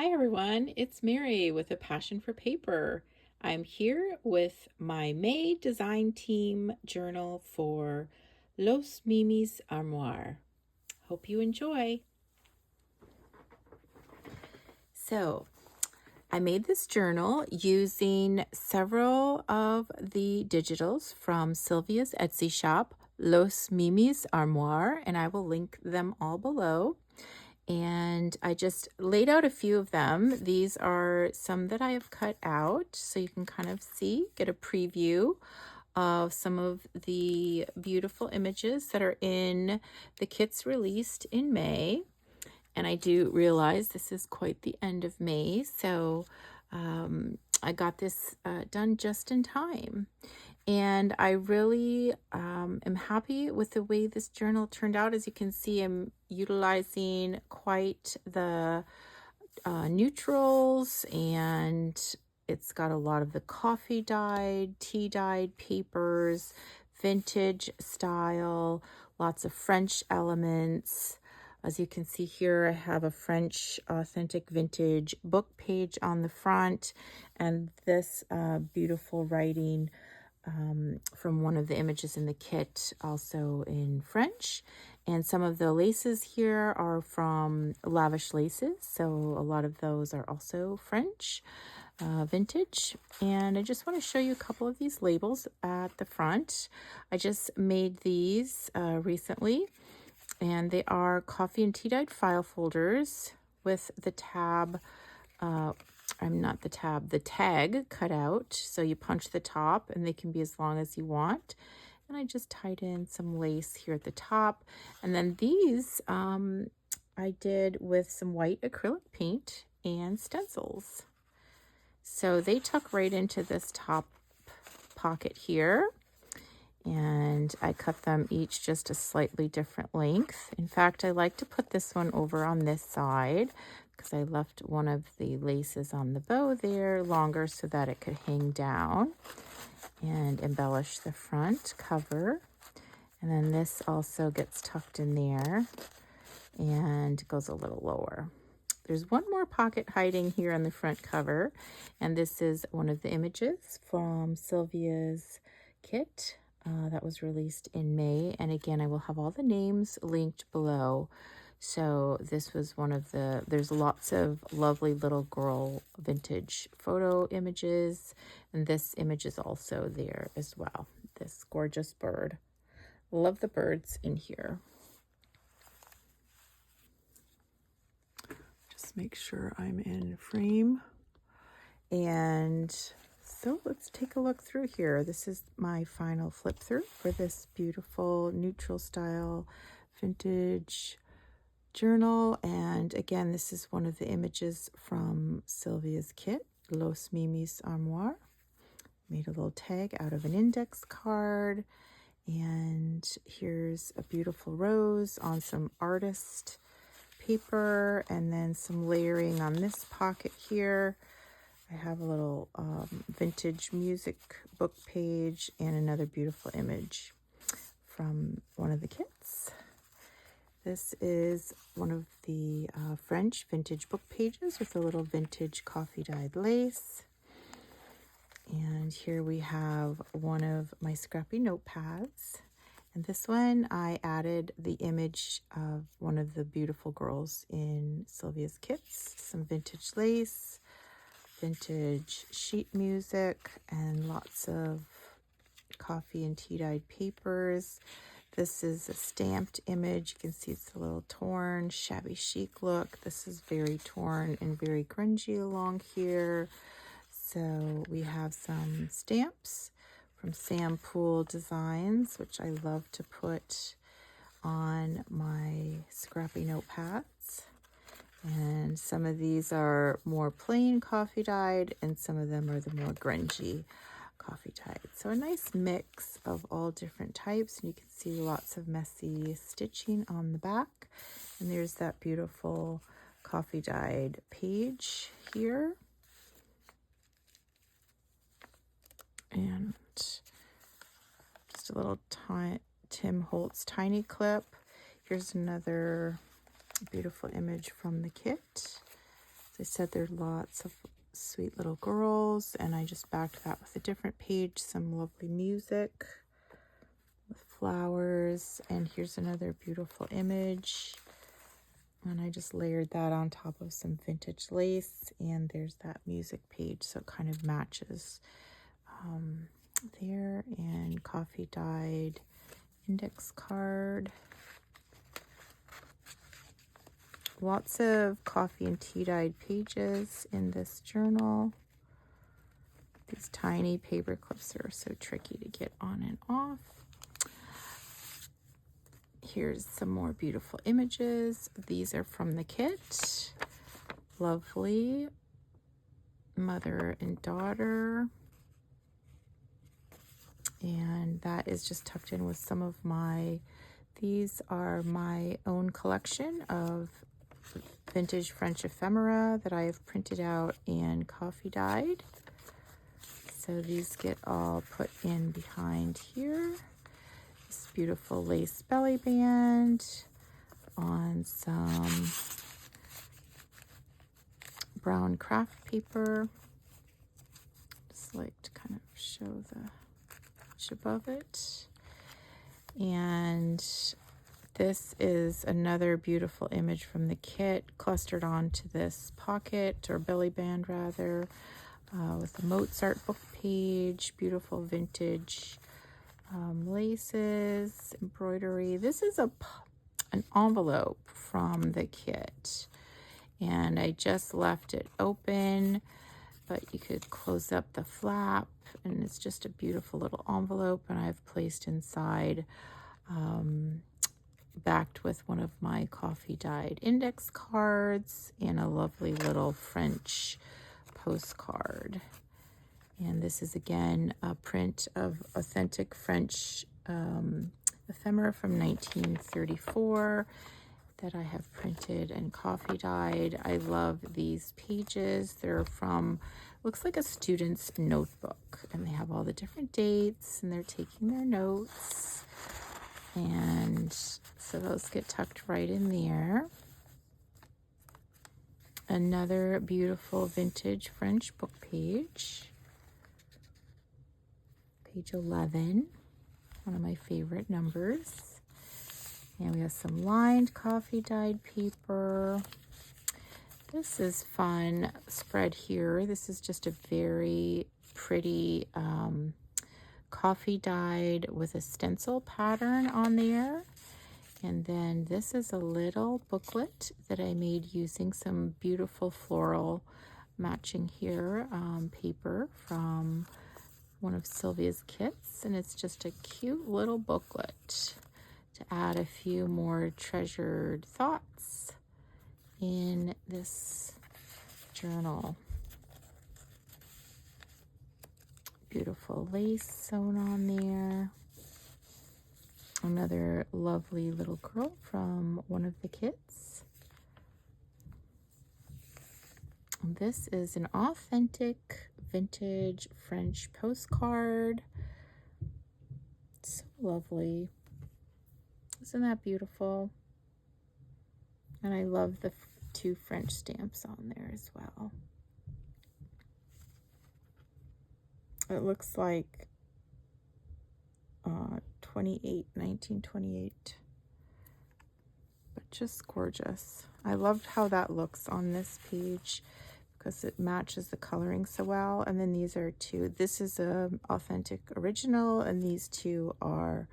Hi everyone, it's Mary with a passion for paper. I'm here with my May design team journal for Losmimisairmoire. Hope you enjoy. So, I made this journal using several of the digitals from Silvia's Etsy shop, Losmimisairmoire, and I will link them all below. And I just laid out a few of them. These are some that I have cut out so you can kind of get a preview of some of the beautiful images that are in the kits released in May. And I do realize this is quite the end of May, so I got this done just in time. And I really am happy with the way this journal turned out. As you can see, I'm utilizing quite the neutrals, and it's got a lot of the coffee dyed, tea dyed papers, vintage style, lots of French elements. As you can see here, I have a French authentic vintage book page on the front, and this beautiful writing from one of the images in the kit, also in French. And some of the laces here are from Lavish Laces, so a lot of those are also French vintage. And I just want to show you a couple of these labels at the front. I just made these recently, and they are coffee and tea dyed file folders with the tab the tag cut out. So you punch the top and they can be as long as you want. And I just tied in some lace here at the top. And then these I did with some white acrylic paint and stencils. So they tuck right into this top pocket here. And I cut them each just a slightly different length. In fact, I like to put this one over on this side because I left one of the laces on the bow there longer so that it could hang down and embellish the front cover. And then this also gets tucked in there and goes a little lower. There's one more pocket hiding here on the front cover, and this is one of the images from Silvia's kit that was released in May. And again, I will have all the names linked below. So this was one of there's lots of lovely little girl vintage photo images, and this image is also there as well. This gorgeous bird. Love the birds in here. Just make sure I'm in frame. And so let's take a look through here. This is my final flip through for this beautiful neutral style vintage journal. And again, this is one of the images from Silvia's kit, Losmimisairmoire. Made a little tag out of an index card. And here's a beautiful rose on some artist paper, and then some layering on this pocket here. I have a little vintage music book page and another beautiful image from one of the kits. This is one of the French vintage book pages with a little vintage coffee dyed lace. And here we have one of my scrappy notepads. And this one, I added the image of one of the beautiful girls in Silvia's kits, some vintage lace, vintage sheet music, and lots of coffee and tea dyed papers. This is a stamped image. You can see it's a little torn, shabby chic look. This is very torn and very grungy along here. So we have some stamps from Sam Poole Designs, which I love to put on my scrappy notepads. And some of these are more plain coffee dyed, and some of them are the more grungy coffee dyed. So a nice mix of all different types. And you can see lots of messy stitching on the back. And there's that beautiful coffee dyed page here. And just a little Tim Holtz tiny clip. Here's another beautiful image from the kit. It's They said there are lots of sweet little girls, and I just backed that with a different page, some lovely music with flowers, and here's another beautiful image, and I just layered that on top of some vintage lace, and there's that music page, so it kind of matches there, and coffee dyed index card. Lots of coffee and tea dyed pages in this journal. These tiny paper clips are so tricky to get on and off. Here's some more beautiful images. These are from the kit. Lovely mother and daughter. And that is just tucked in with some of these are my own collection of vintage French ephemera that I have printed out and coffee dyed. So these get all put in behind here. This beautiful lace belly band on some brown craft paper. Just like to kind of show the image above it. And this is another beautiful image from the kit clustered onto this pocket, or belly band rather, with a Mozart book page, beautiful vintage laces, embroidery. This is an envelope from the kit, and I just left it open, but you could close up the flap, and it's just a beautiful little envelope, and I've placed inside backed with one of my coffee dyed index cards and a lovely little French postcard. And this is again a print of authentic French ephemera from 1934 that I have printed and coffee dyed. I love these pages. They're from, looks like a student's notebook, and they have all the different dates, and they're taking their notes. And so those get tucked right in there. Another beautiful vintage French book page. Page 11, one of my favorite numbers. And we have some lined coffee dyed paper. This is fun spread here. This is just a very pretty coffee dyed with a stencil pattern on there. And then this is a little booklet that I made using some beautiful floral matching here paper from one of Silvia's kits, and it's just a cute little booklet to add a few more treasured thoughts in this journal. Beautiful lace sewn on there. Another lovely little girl from one of the kits. This is an authentic vintage French postcard. So lovely. Isn't that beautiful? And I love the two French stamps on there as well. It looks like 1928, but just gorgeous. I loved how that looks on this page because it matches the coloring so well. And then these are two. This is a authentic original, and these two are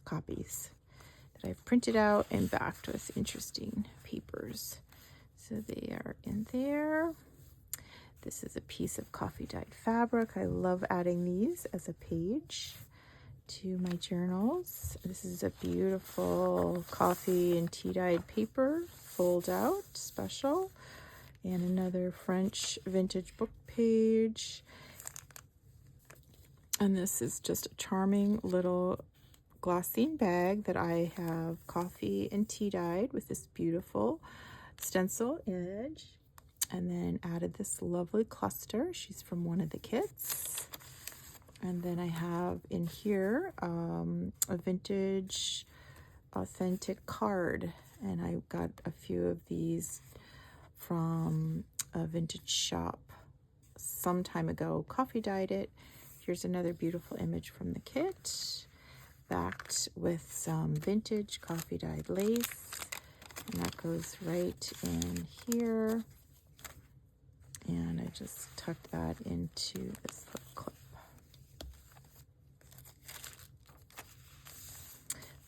copies that I've printed out and backed with interesting papers. So they are in there. This is a piece of coffee dyed fabric. I love adding these as a page to my journals. This is a beautiful coffee and tea dyed paper, fold out special, and another French vintage book page. And this is just a charming little Glassine bag that I have coffee and tea dyed with this beautiful stencil edge. And then added this lovely cluster. She's from one of the kits. And then I have in here a vintage authentic card. And I got a few of these from a vintage shop some time ago. Coffee dyed it. Here's another beautiful image from the kit, backed with some vintage coffee dyed lace, and that goes right in here. And I just tucked that into this little clip.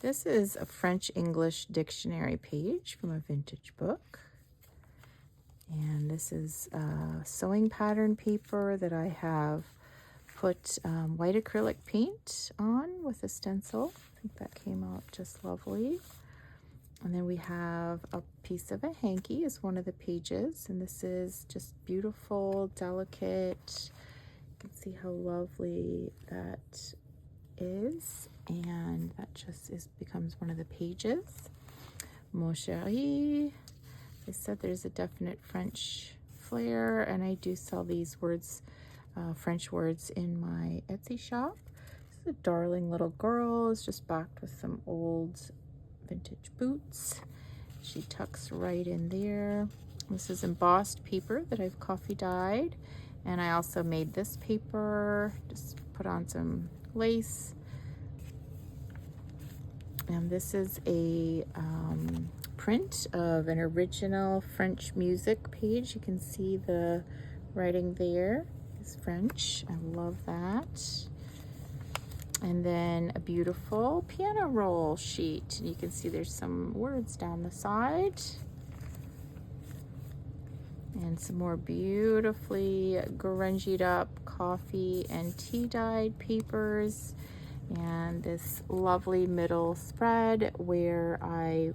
This is a French-English dictionary page from a vintage book. And this is a sewing pattern paper that I have put white acrylic paint on with a stencil. I think that came out just lovely. And then we have a piece of a hanky as one of the pages. And this is just beautiful, delicate. You can see how lovely that is. And that just becomes one of the pages. Mon chéri. I said there's a definite French flair, and I do sell these words, French words, in my Etsy shop. This is a darling little girl. It's just backed with some old vintage boots. She tucks right in there. This is embossed paper that I've coffee dyed, and I also made this paper, just put on some lace. And this is a print of an original French music page. You can see the writing there is French. I love that. And then a beautiful piano roll sheet. And you can see there's some words down the side. And some more beautifully grungied up coffee and tea dyed papers. And this lovely middle spread where I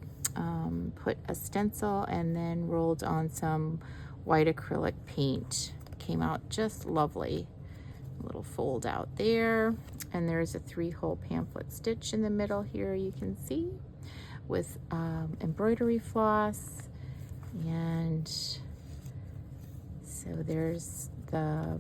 put a stencil and then rolled on some white acrylic paint. Came out just lovely. A little fold out there. And there's a 3-hole pamphlet stitch in the middle here, you can see, with embroidery floss. And so there's the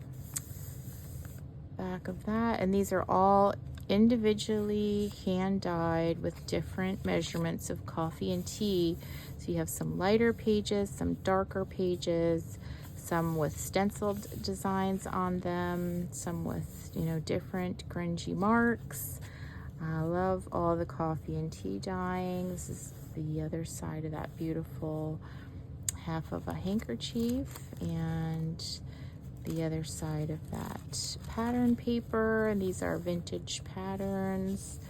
back of that. And these are all individually hand dyed with different measurements of coffee and tea. So you have some lighter pages, some darker pages, some with stenciled designs on them, some with, you know, different grungy marks. I love all the coffee and tea dyeing. This is the other side of that beautiful half of a handkerchief, and the other side of that pattern paper. And these are vintage patterns,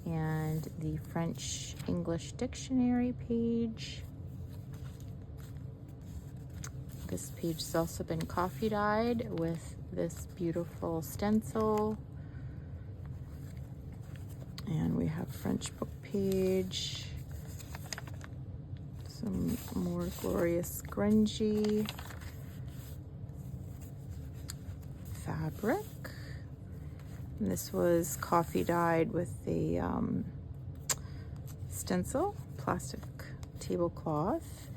and the French English dictionary page. This page has also been coffee dyed with this beautiful stencil. And we have French book page, some more glorious grungy fabric. And this was coffee dyed with a stencil, plastic tablecloth.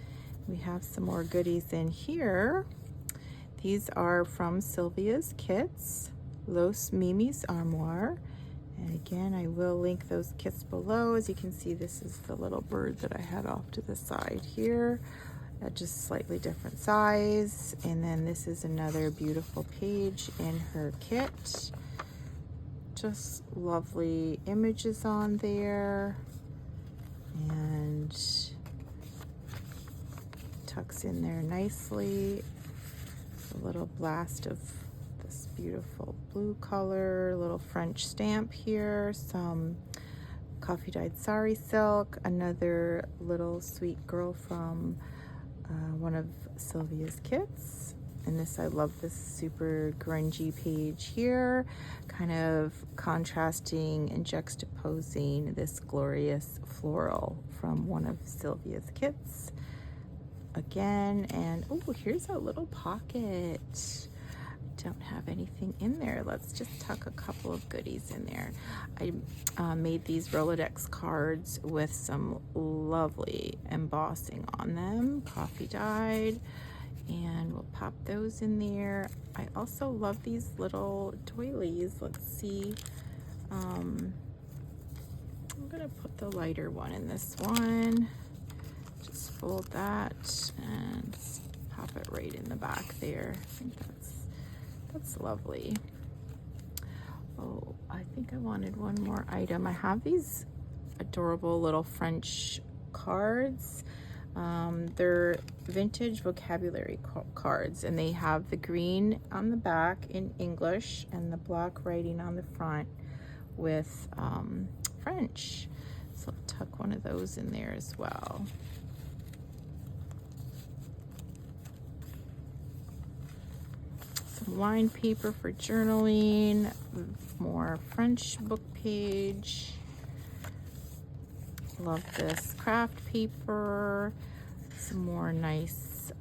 We have some more goodies in here. These are from Silvia's kits, Losmimisairmoire. And again, I will link those kits below. As you can see, this is the little bird that I had off to the side here, at just slightly different size. And then this is another beautiful page in her kit. Just lovely images on there. And tucks in there nicely. A little blast of this beautiful blue color, little French stamp here, some coffee dyed sari silk, another little sweet girl from one of Silvia's kits. And this, I love this super grungy page here, kind of contrasting and juxtaposing this glorious floral from one of Silvia's kits again. And oh, here's a little pocket. Don't have anything in there. Let's just tuck a couple of goodies in there. I made these Rolodex cards with some lovely embossing on them, coffee dyed, and we'll pop those in there. I also love these little doilies. Let's see. I'm gonna put the lighter one in this one. Just fold that and pop it right in the back there. I think that's lovely. Oh, I think I wanted one more item. I have these adorable little French cards. They're vintage vocabulary cards, and they have the green on the back in English and the black writing on the front with French. So I'll tuck one of those in there as well. Some lined paper for journaling, more French book page. Love this craft paper, some more nice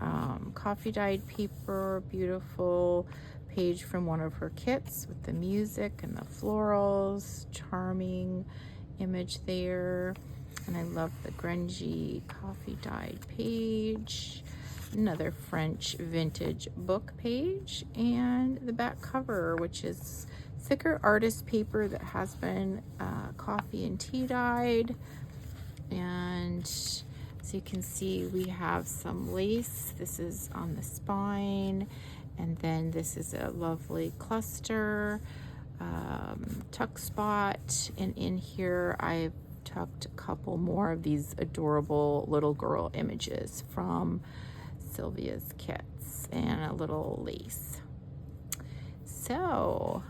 coffee dyed paper, beautiful page from one of her kits with the music and the florals, charming image there. And I love the grungy coffee dyed page, another French vintage book page, and the back cover, which is thicker artist paper that has been coffee and tea dyed. And so you can see we have some lace. This is on the spine, and then this is a lovely cluster tuck spot, and in here I've tucked a couple more of these adorable little girl images from Silvia's kits and a little lace. So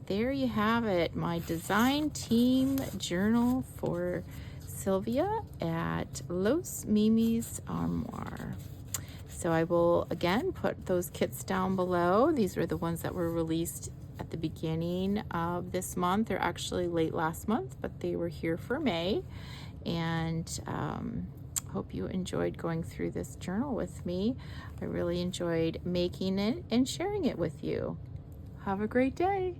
there you have it, my design team journal for Silvia at Losmimisairmoire. So I will again put those kits down below. These are the ones that were released at the beginning of this month. They're actually late last month, but they were here for May. And hope you enjoyed going through this journal with me. I really enjoyed making it and sharing it with you. Have a great day.